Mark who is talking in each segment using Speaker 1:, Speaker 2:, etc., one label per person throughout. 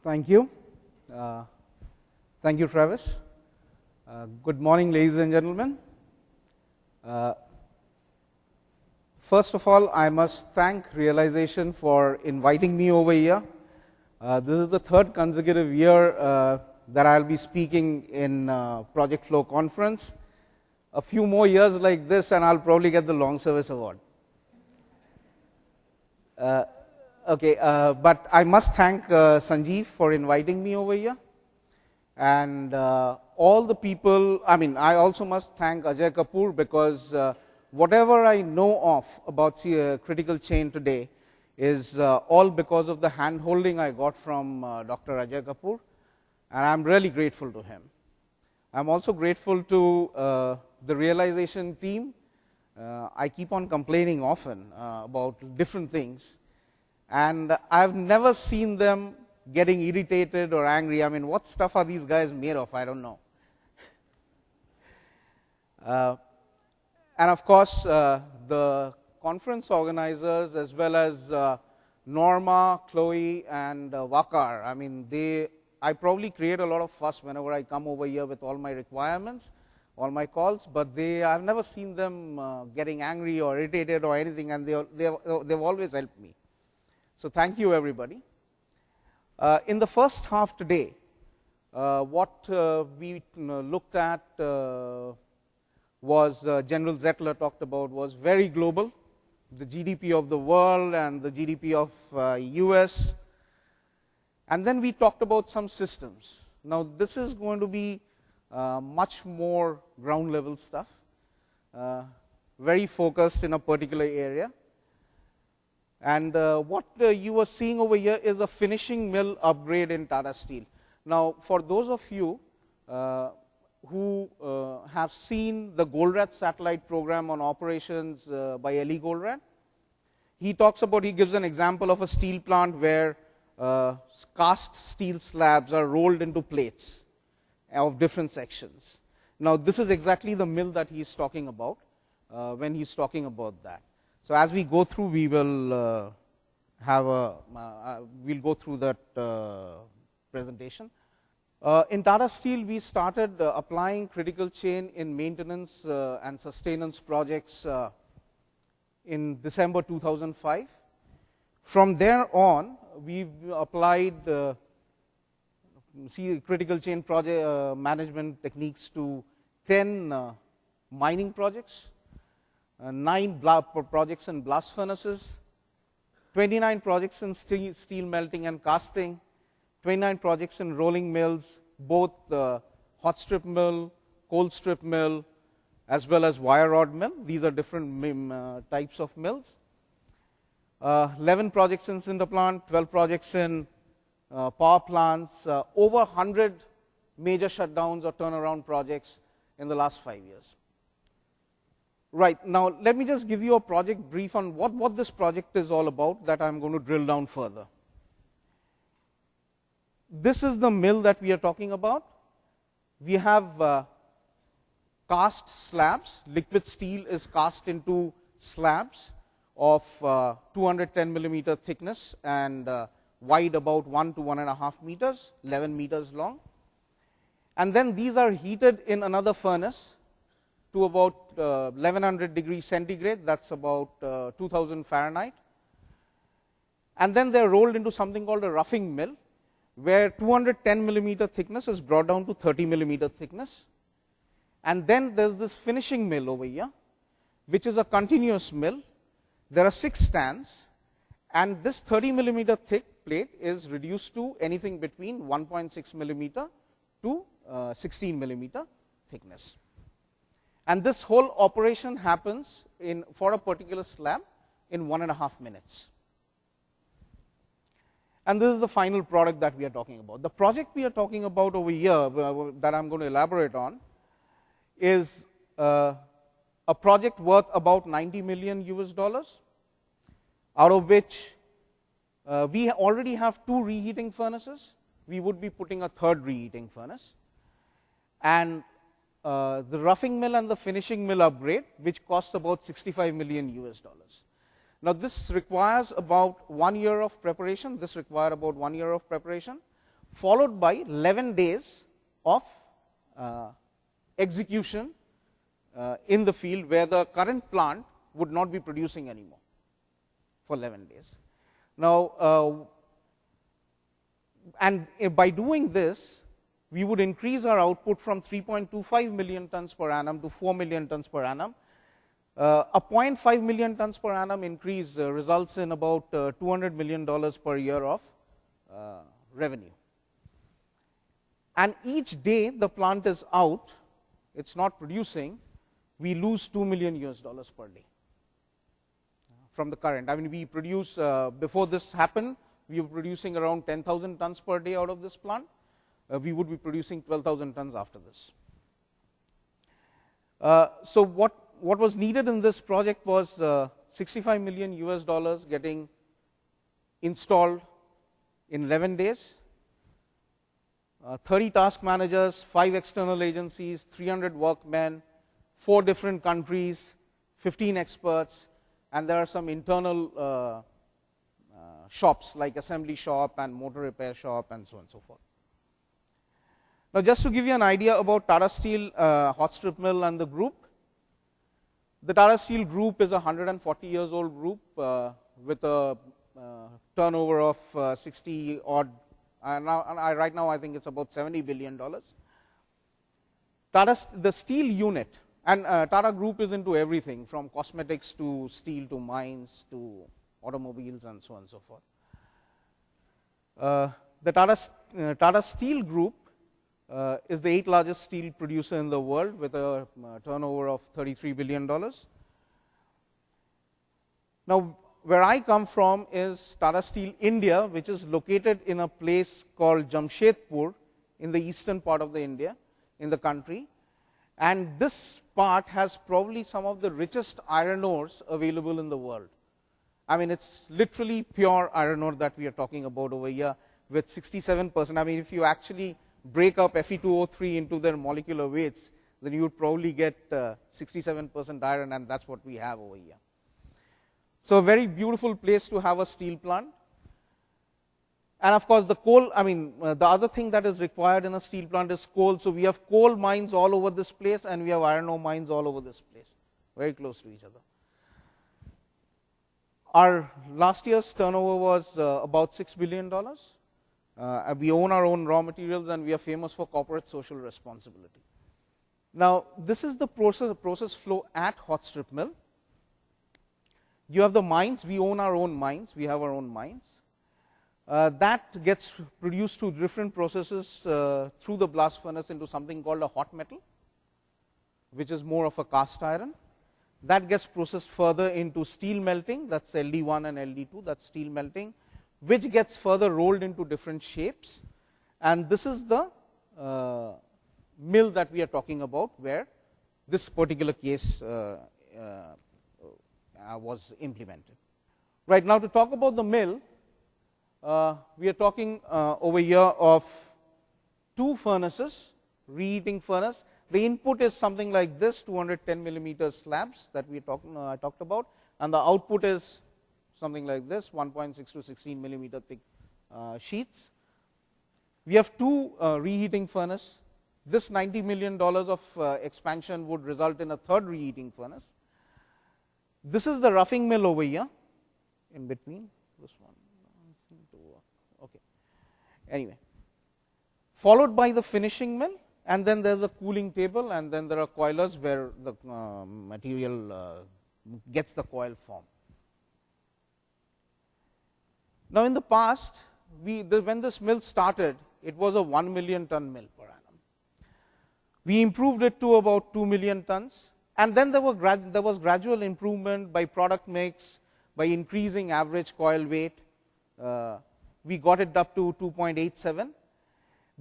Speaker 1: Thank you. Thank you, Travis. Good morning, ladies and gentlemen. First of all, I must thank Realization for inviting me over here. This is the third consecutive year that I'll be speaking in Project Flow Conference. A few more years like this and I'll probably get the Long Service Award. But I must thank Sanjeev for inviting me over here. And all the people, I also must thank Ajay Kapoor because whatever I know of about critical chain today is all because of the hand-holding I got from Dr. Ajay Kapoor, and I'm really grateful to him. I'm also grateful to the Realization team. I keep on complaining often about different things, and I've never seen them getting irritated or angry. What stuff are these guys made of? I don't know. And of course, the conference organizers as well as Norma, Chloe, and Wakar. I probably create a lot of fuss whenever I come over here with all my requirements, all my calls, but I've never seen them getting angry or irritated or anything, and they've always helped me. So thank you, everybody. In the first half today, what we looked at was General Zettler talked about was very global, the GDP of the world and the GDP of US. And then we talked about some systems. Now this is going to be much more ground level stuff, very focused in a particular area. And what you are seeing over here is a finishing mill upgrade in Tata Steel. Now for those of you who have seen the Goldratt satellite program on operations by Eli Goldratt, he gives an example of a steel plant where cast steel slabs are rolled into plates of different sections. Now this is exactly the mill that he's talking about when he's talking about that. So as we go through, we will we'll go through that presentation. In Tata Steel, we started applying critical chain in maintenance and sustenance projects in December 2005. From there on, we've applied critical chain project management techniques to 10 mining projects, 9 projects in blast furnaces, 29 projects in steel melting and casting, 29 projects in rolling mills, both hot strip mill, cold strip mill, as well as wire rod mill. These are different types of mills. 11 projects in cinder plant, 12 projects in power plants, over 100 major shutdowns or turnaround projects in the last 5 years. Right, now let me just give you a project brief on what this project is all about that I'm going to drill down further. This is the mill that we are talking about. We have cast slabs. Liquid steel is cast into slabs of 210 millimeter thickness and wide about 1 to 1.5 meters, 11 meters long. And then these are heated in another furnace to about 1100 degrees centigrade, that's about 2000 Fahrenheit. And then they're rolled into something called a roughing mill, where 210 millimeter thickness is brought down to 30 millimeter thickness. And then there's this finishing mill over here, which is a continuous mill. There are 6 stands, and this 30 millimeter thick plate is reduced to anything between 1.6 millimeter to 16 millimeter thickness. And this whole operation happens for a particular slab in 1.5 minutes. And this is the final product that we are talking about. The project we are talking about over here that I'm going to elaborate on is a project worth about 90 million US dollars, out of which we already have 2 reheating furnaces. We would be putting a 3rd reheating furnace. And the roughing mill and the finishing mill upgrade, which costs about 65 million US dollars. Now this requires about 1 year of preparation. This required about 1 year of preparation. followed by 11 days of execution in the field where the current plant would not be producing anymore for 11 days. Now, and by doing this, we would increase our output from 3.25 million tons per annum to 4 million tons per annum. A 0.5 million tons per annum increase results in about $200 million per year of revenue. And each day the plant is out, it's not producing, we lose $2 million US per day from the current. I mean, we produce, before this happened, we were producing around 10,000 tons per day out of this plant. We would be producing 12,000 tons after this. So what was needed in this project was 65 million US getting installed in 11 days, 30 task managers, 5 external agencies, 300 workmen, 4 different countries, 15 experts, and there are some internal shops like assembly shop and motor repair shop and so on and so forth. Now, just to give you an idea about Tata Steel hot strip mill and the group, the Tata Steel group is a 140 years old group with a turnover of 60 odd, right now I think it's about $70 billion. The steel unit, and Tata Group is into everything from cosmetics to steel to mines to automobiles and so on and so forth. The Tata Steel Group is the 8th largest steel producer in the world with a turnover of $33 billion. Now, where I come from is Tata Steel India, which is located in a place called Jamshedpur in the eastern part of India, in the country. And this part has probably some of the richest iron ores available in the world. I mean, it's literally pure iron ore that we are talking about over here with 67%. I mean, if you actually break up Fe2O3 into their molecular weights, then you would probably get 67% iron, and that's what we have over here. So a very beautiful place to have a steel plant. And of course, the coal, I mean, the other thing that is required in a steel plant is coal. So we have coal mines all over this place, and we have iron ore mines all over this place, very close to each other. Our last year's turnover was about $6 billion. We own our own raw materials, and we are famous for corporate social responsibility. Now, this is the process flow at hot strip mill. You have the mines. We own our own mines. We have our own mines. That gets produced through different processes through the blast furnace into something called a hot metal, which is more of a cast iron. That gets processed further into steel melting, that's LD1 and LD2, that's steel melting, which gets further rolled into different shapes. And this is the mill that we are talking about, where this particular case was implemented. Right now, to talk about the mill, we are talking over here of 2 furnaces, reheating furnace. The input is something like this, 210 millimeter slabs that we I talked about, and the output is something like this, 1.6 to 16 millimeter thick sheets. We have 2 reheating furnace. This $90 million of expansion would result in a 3rd reheating furnace. This is the roughing mill over here, in between. This one doesn't seem to work. Okay. Anyway, followed by the finishing mill, and then there's a cooling table, and then there are coilers where the material gets the coil form. Now, in the past, when this mill started, it was a 1 million ton mill per annum. We improved it to about 2 million tons, and then there was gradual improvement by product mix, by increasing average coil weight. We got it up to 2.87.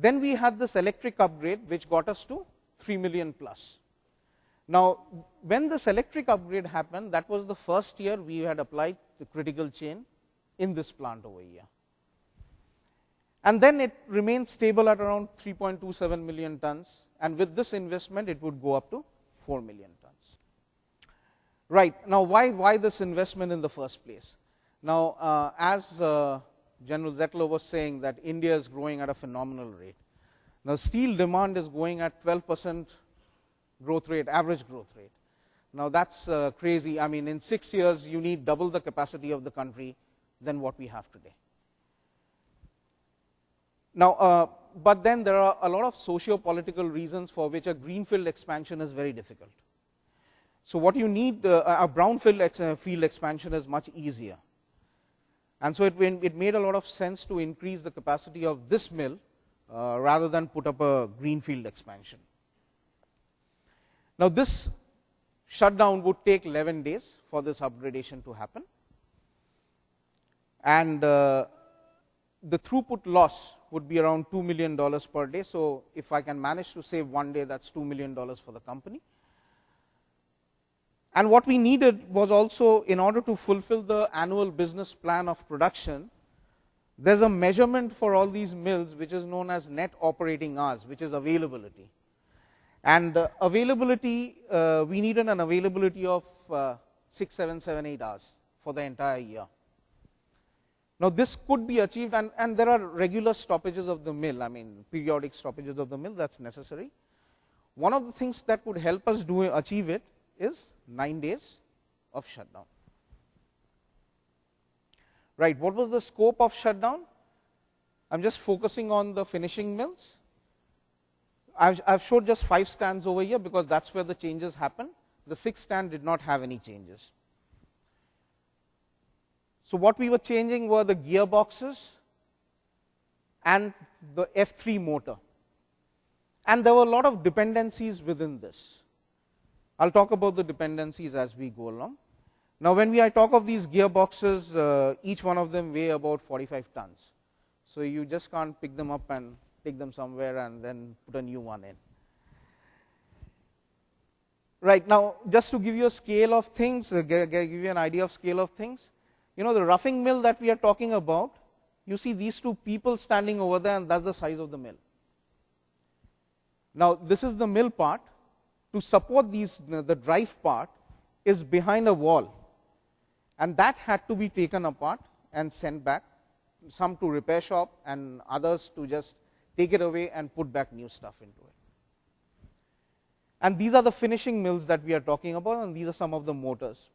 Speaker 1: Then we had this electric upgrade, which got us to 3 million plus. Now, when this electric upgrade happened, that was the first year we had applied the critical chain in this plant over here. And then it remained stable at around 3.27 million tons, and with this investment, it would go up to 4 million tons. Right. Now, why this investment in the first place? Now, as General Zettler was saying that India is growing at a phenomenal rate. Now, steel demand is going at 12% growth rate, average growth rate. Now, that's crazy. I mean, in 6 years, you need double the capacity of the country than what we have today. Now, but then there are a lot of socio-political reasons for which a greenfield expansion is very difficult. So what you need, a brownfield field expansion is much easier. And so it made a lot of sense to increase the capacity of this mill rather than put up a greenfield expansion. Now, this shutdown would take 11 days for this upgradation to happen. And the throughput loss would be around $2 million per day. So if I can manage to save 1 day, that's $2 million for the company. And what we needed was also, in order to fulfill the annual business plan of production, there's a measurement for all these mills which is known as net operating hours, which is availability. And availability, we needed an availability of 6, 7, 7, 8 hours for the entire year. Now, this could be achieved, and there are regular stoppages of the mill, I mean periodic stoppages of the mill, that's necessary. One of the things that would help us achieve it is 9 days of shutdown. Right, what was the scope of shutdown? I am just focusing on the finishing mills. I have showed just 5 stands over here because that's where the changes happen. The 6th stand did not have any changes. So what we were changing were the gearboxes and the F3 motor. And there were a lot of dependencies within this. I'll talk about the dependencies as we go along. Now, when I talk of these gearboxes, each one of them weigh about 45 tons. So you just can't pick them up and take them somewhere and then put a new one in. Right, now just to give you a scale of things, give you an idea of scale of things, you know, the roughing mill that we are talking about, you see these two people standing over there, and that's the size of the mill. Now, this is the mill part. To support these, the drive part is behind a wall, and that had to be taken apart and sent back, some to repair shop and others to just take it away and put back new stuff into it. And these are the finishing mills that we are talking about, and these are some of the motors.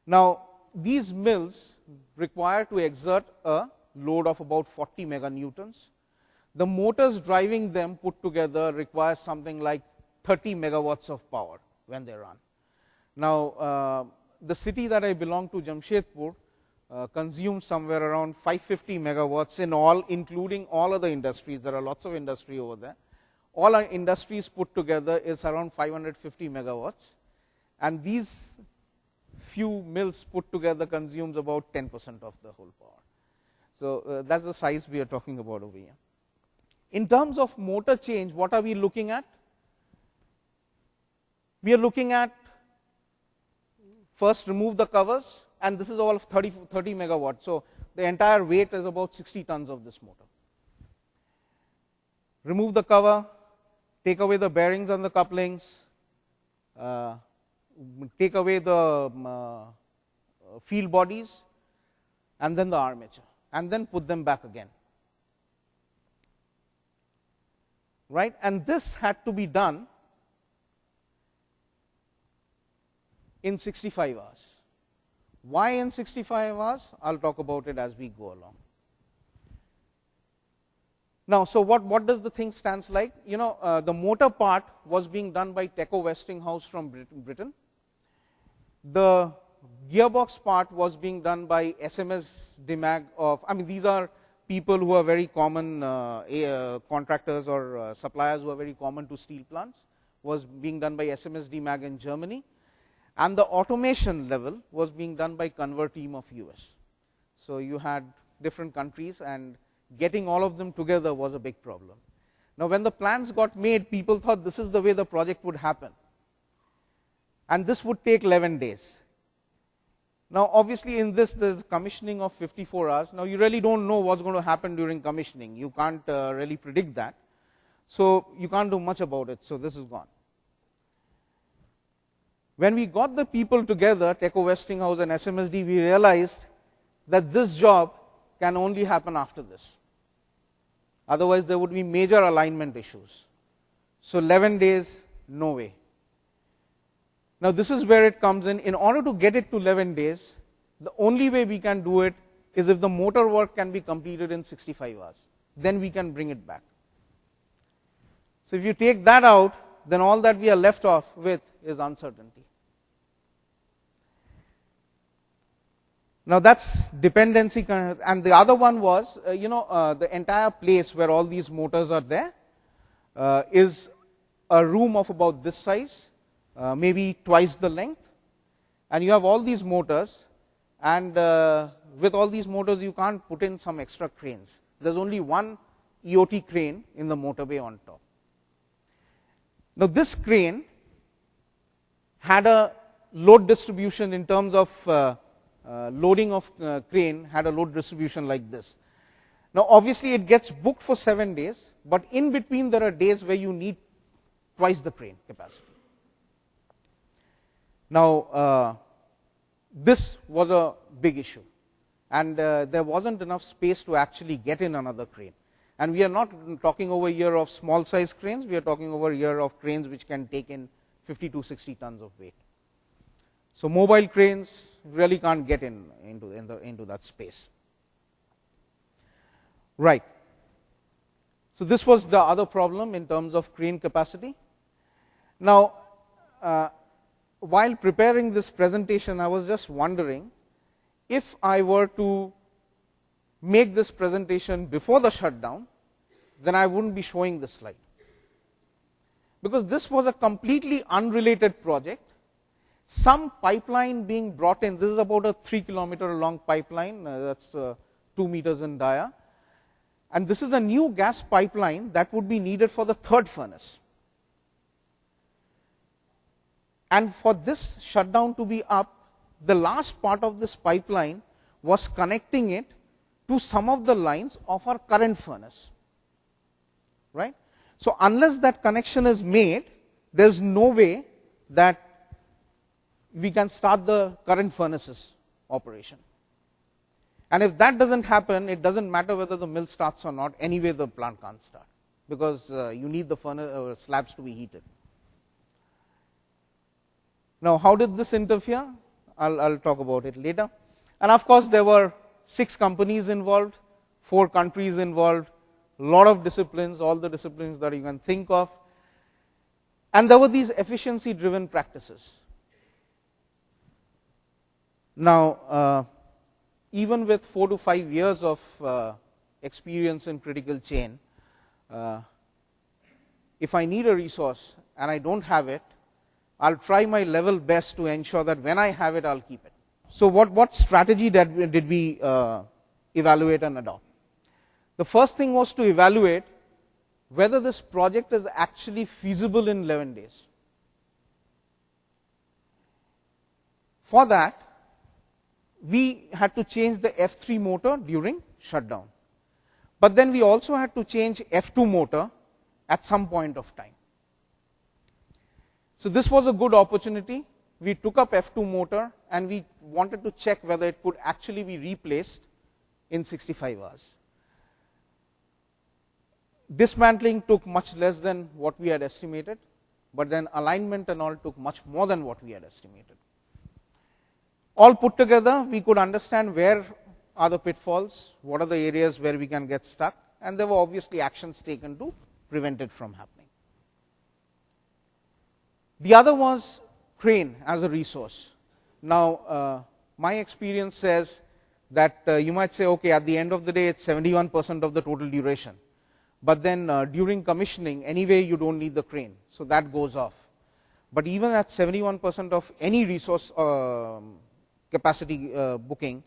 Speaker 1: Now, these mills require to exert a load of about 40 meganewtons. The motors driving them put together require something like 30 megawatts of power when they run. Now, the city that I belong to, Jamshedpur, consumes somewhere around 550 megawatts in all, including all other industries. There are lots of industry over there. All our industries put together is around 550 megawatts, and these few mills put together consumes about 10% of the whole power. So that's the size we are talking about over here. In terms of motor change, what are we looking at? We are looking at first remove the covers, and this is all of 30 megawatts. So the entire weight is about 60 tons of this motor. Remove the cover, take away the bearings and the couplings, take away the field bodies, and then the armature, and then put them back again. Right, and this had to be done in 65 hours. Why in 65 hours? I'll talk about it as we go along. Now, so what does the thing stands like? You know, the motor part was being done by Teco Westinghouse from Britain. The gearbox part was being done by SMS Demag of, I mean, these are people who are very common, contractors or suppliers who are very common to steel plants, was being done by SMS Demag in Germany. And the automation level was being done by Convert team of US. So you had different countries, and getting all of them together was a big problem. Now, when the plans got made, people thought this is the way the project would happen, and this would take 11 days. Now, obviously, in this there is commissioning of 54 hours. Now, you really don't know what's going to happen during commissioning. You can't really predict that. So you can't do much about it. So this is gone. When we got the people together, Teco Westinghouse and SMSD, we realized that this job can only happen after this. Otherwise, there would be major alignment issues. So 11 days, no way. Now, this is where it comes in. In order to get it to 11 days, the only way we can do it is if the motor work can be completed in 65 hours. Then we can bring it back. So if you take that out, then all that we are left off with is uncertainty. Now, that's dependency, and the other one was, the entire place where all these motors are there is a room of about this size, maybe twice the length, and you have all these motors, and with all these motors you can't put in some extra cranes. There's only one EOT crane in the motorway on top. Now, this crane had a load distribution in terms of loading of crane had a load distribution like this. Now, obviously, it gets booked for 7 days, but in between there are days where you need twice the crane capacity. Now, this was a big issue, and there wasn't enough space to actually get in another crane. And we are not talking over here of small size cranes, we are talking over here of cranes which can take in 50 to 60 tons of weight. So mobile cranes really can't get into that space. Right. So this was the other problem in terms of crane capacity. Now, while preparing this presentation, I was just wondering if I were to make this presentation before the shutdown, then I wouldn't be showing this slide. Because this was a completely unrelated project. Some pipeline being brought in, this is about a 3-kilometer long pipeline, that's 2 meters in dia. And this is a new gas pipeline that would be needed for the third furnace. And for this shutdown to be up, the last part of this pipeline was connecting it to some of the lines of our current furnace. Right? So unless that connection is made, there's no way that we can start the current furnace's operation. And if that doesn't happen, it doesn't matter whether the mill starts or not, anyway the plant can't start, because you need the furnace slabs to be heated. Now, how did this interfere? I'll talk about it later. And of course, there were 6 companies involved, 4 countries involved, a lot of disciplines, all the disciplines that you can think of. And there were these efficiency driven practices. Now, even with 4 to 5 years of experience in critical chain, if I need a resource and I don't have it, I'll try my level best to ensure that when I have it, I'll keep it. So what strategy did we evaluate and adopt? The first thing was to evaluate whether this project is actually feasible in 11 days. For that, we had to change the F3 motor during shutdown. But then we also had to change F2 motor at some point of time. So this was a good opportunity. We took up F2 motor and we wanted to check whether it could actually be replaced in 65 hours. Dismantling took much less than what we had estimated, but then alignment and all took much more than what we had estimated. All put together, we could understand where are the pitfalls, what are the areas where we can get stuck, and there were obviously actions taken to prevent it from happening. The other was crane as a resource. Now, my experience says that you might say, okay, at the end of the day, it's 71% of the total duration. But then during commissioning, anyway, you don't need the crane, so that goes off. But even at 71% of any resource capacity booking,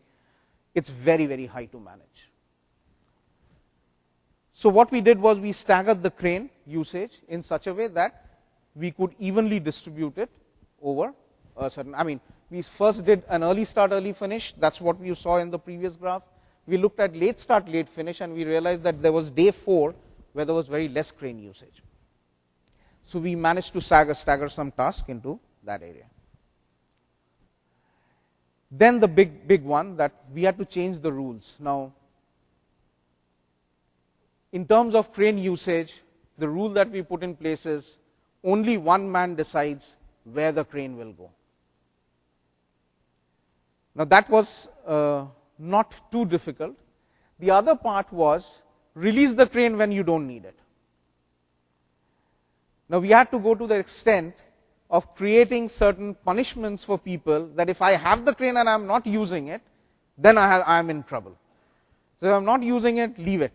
Speaker 1: it's very, very high to manage. So what we did was we staggered the crane usage in such a way that we could evenly distribute it over a certain, we first did an early start, early finish. That's what you saw in the previous graph. We looked at late start, late finish, and we realized that there was day 4 where there was very less crane usage. So we managed to stagger some tasks into that area. Then the big one, that we had to change the rules. Now, in terms of crane usage, the rule that we put in place is only one man decides where the crane will go. Now, that was not too difficult. The other part was release the crane when you don't need it. Now, we had to go to the extent of creating certain punishments for people that if I have the crane and I am not using it, then I am in trouble. So, if I am not using it, leave it.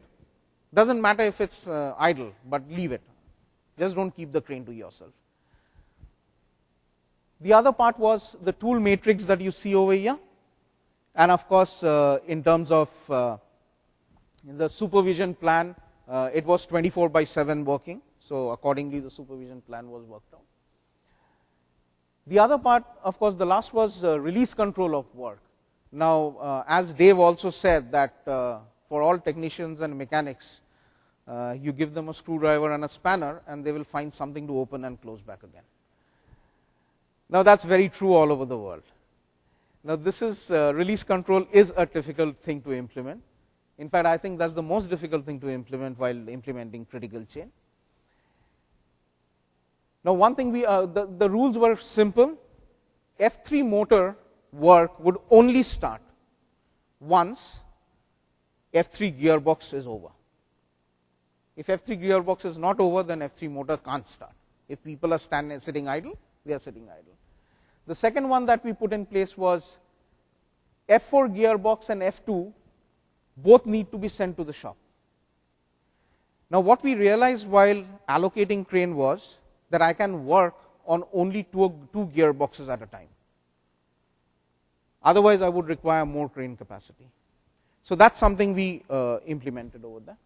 Speaker 1: Doesn't matter if it's idle, but leave it. Just don't keep the crane to yourself. The other part was the tool matrix that you see over here. And of course, in terms of the supervision plan, it was 24/7 working. So, accordingly, the supervision plan was worked out. The other part, of course, the last was release control of work. Now, as Dave also said that for all technicians and mechanics, you give them a screwdriver and a spanner and they will find something to open and close back again. Now, that's very true all over the world. Now, this is release control is a difficult thing to implement. In fact, I think that's the most difficult thing to implement while implementing critical chain. Now, one thing the rules were simple. F3 motor work would only start once F3 gearbox is over. If F3 gearbox is not over, then F3 motor can't start. If people are sitting idle, they are sitting idle. The second one that we put in place was F4 gearbox and F2 both need to be sent to the shop. Now, what we realized while allocating crane was that I can work on only two gearboxes at a time. Otherwise, I would require more crane capacity. So, that's something we implemented over there.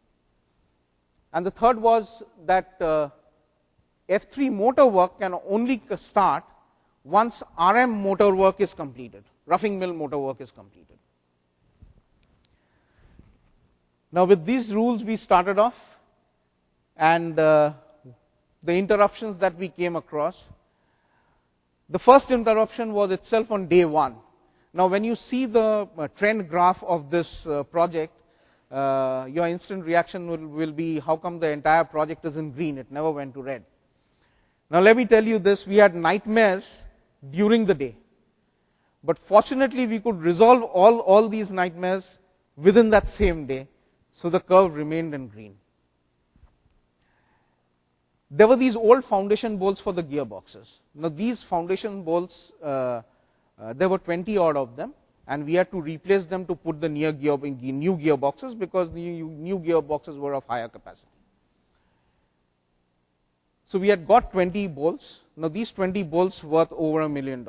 Speaker 1: And the third was that F3 motor work can only start once RM motor work is completed, roughing mill motor work is completed. Now, with these rules we started off, and the interruptions that we came across, the first interruption was itself on day one. Now, when you see the trend graph of this project, your instant reaction will be, how come the entire project is in green, it never went to red. Now, let me tell you this, we had nightmares during the day, but fortunately we could resolve all these nightmares within that same day, so the curve remained in green. There were these old foundation bolts for the gearboxes. Now, these foundation bolts, there were 20 odd of them, and we had to replace them to put the new gearboxes, because the new gearboxes were of higher capacity. So, we had got 20 bolts. Now, these 20 bolts worth over $1 million.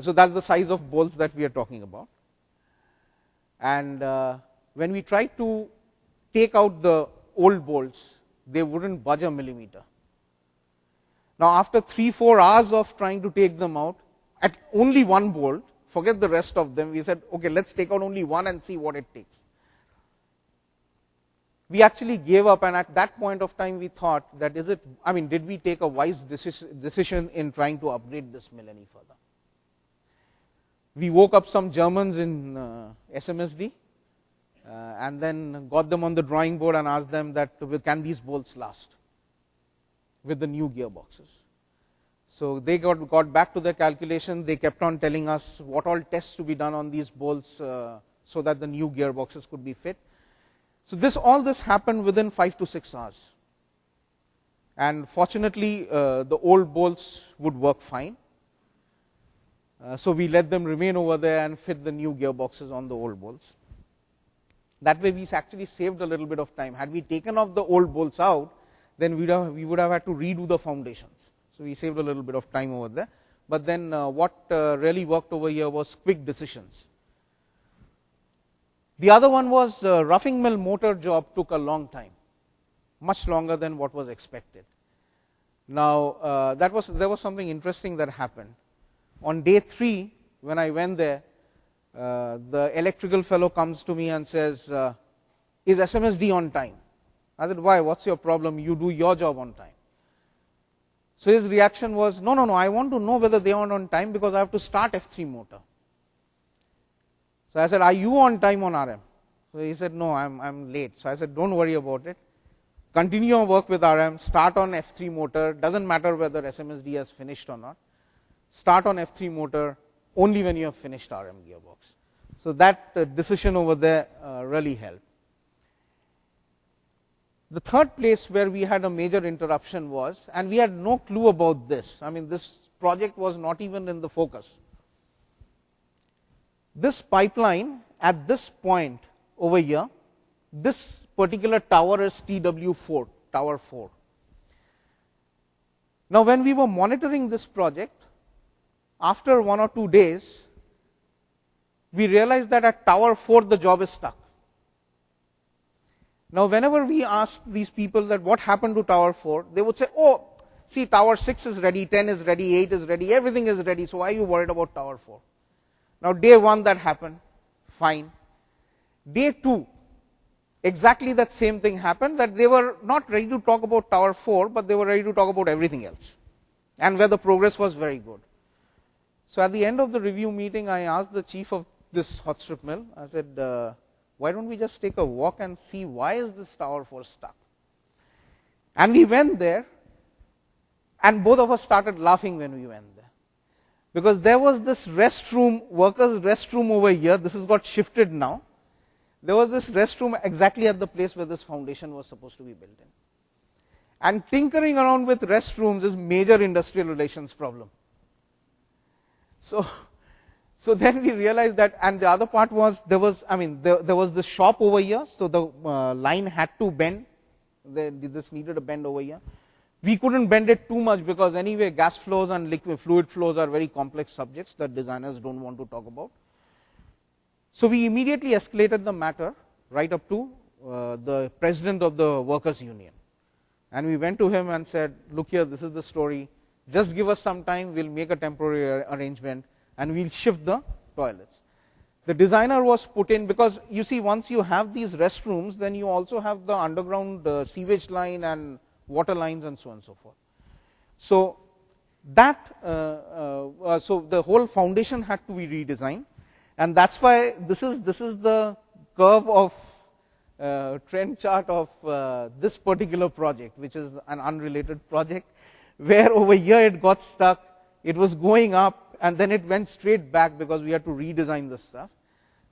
Speaker 1: So, that's the size of bolts that we are talking about. And when we tried to take out the old bolts, they wouldn't budge a millimeter. Now, after 3-4 hours of trying to take them out, at only one bolt, forget the rest of them, we said, okay, let's take out only one and see what it takes. We actually gave up, and at that point of time we thought that did we take a wise decision in trying to upgrade this mill any further? We woke up some Germans in SMSD and then got them on the drawing board and asked them that, can these bolts last with the new gearboxes? So, they got back to their calculation. They kept on telling us what all tests to be done on these bolts so that the new gearboxes could be fit. So, all this happened within 5 to 6 hours, and fortunately the old bolts would work fine. So, we let them remain over there and fit the new gearboxes on the old bolts. That way we actually saved a little bit of time. Had we taken off the old bolts out, then we would have had to redo the foundations. So, we saved a little bit of time over there. But then what really worked over here was quick decisions. The other one was roughing mill motor job took a long time, much longer than what was expected. Now, there was something interesting that happened. On day 3, when I went there, the electrical fellow comes to me and says, is SMSD on time? I said, why? What's your problem? You do your job on time. So, his reaction was, no, I want to know whether they are on time because I have to start F3 motor. So, I said, are you on time on RM? So he said, no, I'm late. So I said, don't worry about it. Continue your work with RM, start on F3 motor, doesn't matter whether SMSD has finished or not. Start on F3 motor only when you have finished RM gearbox. So that decision over there really helped. The third place where we had a major interruption was, and we had no clue about this. I mean, this project was not even in the focus. This pipeline at this point over here, this particular tower is TW4, tower 4. Now, when we were monitoring this project, after 1 or 2 days, we realized that at tower 4 the job is stuck. Now, whenever we asked these people that what happened to tower 4, they would say, oh, see, tower 6 is ready, 10 is ready, 8 is ready, everything is ready, so why are you worried about tower 4? Now, day 1 that happened, fine. Day 2, exactly that same thing happened, that they were not ready to talk about tower 4, but they were ready to talk about everything else, and where the progress was very good. So at the end of the review meeting, I asked the chief of this hot strip mill, I said, why don't we just take a walk and see why is this tower 4 stuck? And we went there, and both of us started laughing when we went there. Because there was this restroom, workers' restroom over here, this has got shifted now. There was this restroom exactly at the place where this foundation was supposed to be built in. And tinkering around with restrooms is major industrial relations problem. So then we realized that, and the other part was, there was the shop over here, so the line had to bend, this needed a bend over here. We couldn't bend it too much because anyway gas flows and liquid fluid flows are very complex subjects that designers don't want to talk about. So we immediately escalated the matter right up to the president of the workers union, and we went to him and said, look here, this is the story, just give us some time, we'll make a temporary arrangement and we'll shift the toilets. The designer was put in, because you see, once you have these restrooms, then you also have the underground sewage line and water lines and so on and so forth. So that so the whole foundation had to be redesigned, and that's why this is the curve of trend chart of this particular project, which is an unrelated project, where over here it got stuck, it was going up, and then it went straight back because we had to redesign this stuff.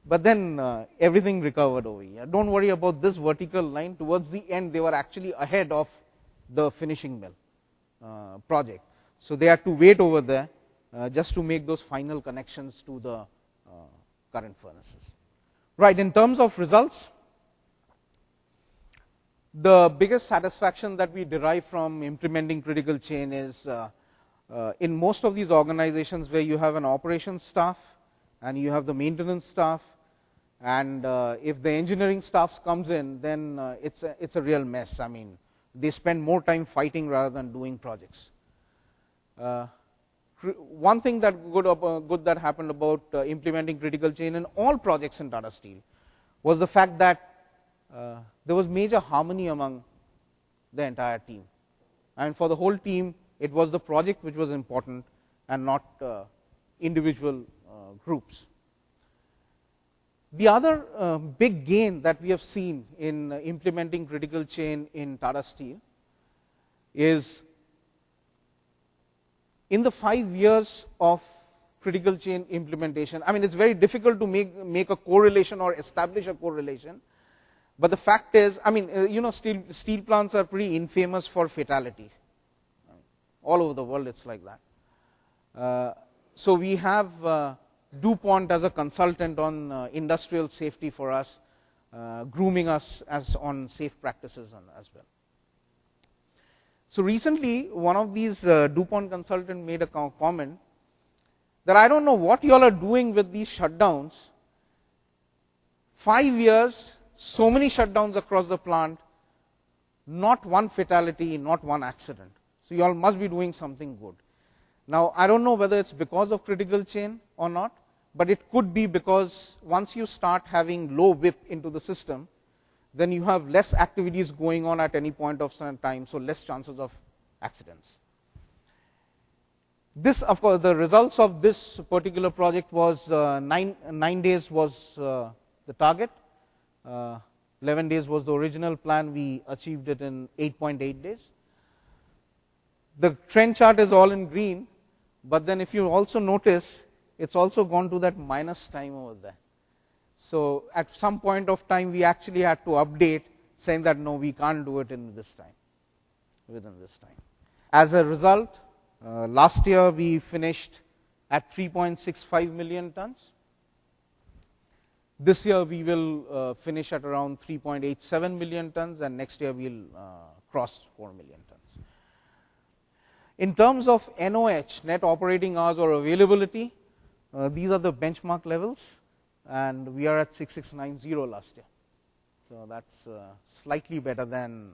Speaker 1: But then everything recovered over here. Don't worry about this vertical line. Towards the end, they were actually ahead of the finishing mill project. So they had to wait over there just to make those final connections to the current furnaces. Right, in terms of results, the biggest satisfaction that we derive from implementing critical chain is in most of these organizations where you have an operations staff and you have the maintenance staff, and if the engineering staff comes in, then it's a real mess. I mean, they spend more time fighting rather than doing projects. One thing that good that happened about implementing critical chain in all projects in Tata Steel was the fact that there was major harmony among the entire team, and for the whole team it was the project which was important and not individual groups. The other big gain that we have seen in implementing critical chain in Tata Steel is, in the 5 years of critical chain implementation, I mean, it's very difficult to make a correlation or establish a correlation, but the fact is, I mean, you know, steel plants are pretty infamous for fatality. All over the world it's like that. So we have DuPont as a consultant on industrial safety for us, grooming us as on safe practices as well. So recently, one of these DuPont consultant made a comment that I don't know what you all are doing with these shutdowns. 5 years, so many shutdowns across the plant, not one fatality, not one accident. So you all must be doing something good. Now, I don't know whether it's because of critical chain or not, but it could be because once you start having low WIP into the system, then you have less activities going on at any point of time, so less chances of accidents. This, of course, the results of this particular project was 9 days was the target. 11 days was the original plan. We achieved it in 8.8 days. The trend chart is all in green, but then if you also notice, it's also gone to that minus time over there. So at some point of time, we actually had to update saying that no, we can't do it in this time, within this time. As a result, last year we finished at 3.65 million tons. This year we will finish at around 3.87 million tons, and next year we will cross 4 million tons. In terms of NOH, net operating hours or availability, these are the benchmark levels, and we are at 6690 last year. So that's slightly better than,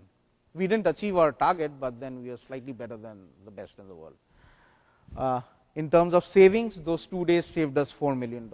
Speaker 1: we didn't achieve our target, but then we are slightly better than the best in the world. In terms of savings, those 2 days saved us $4 million.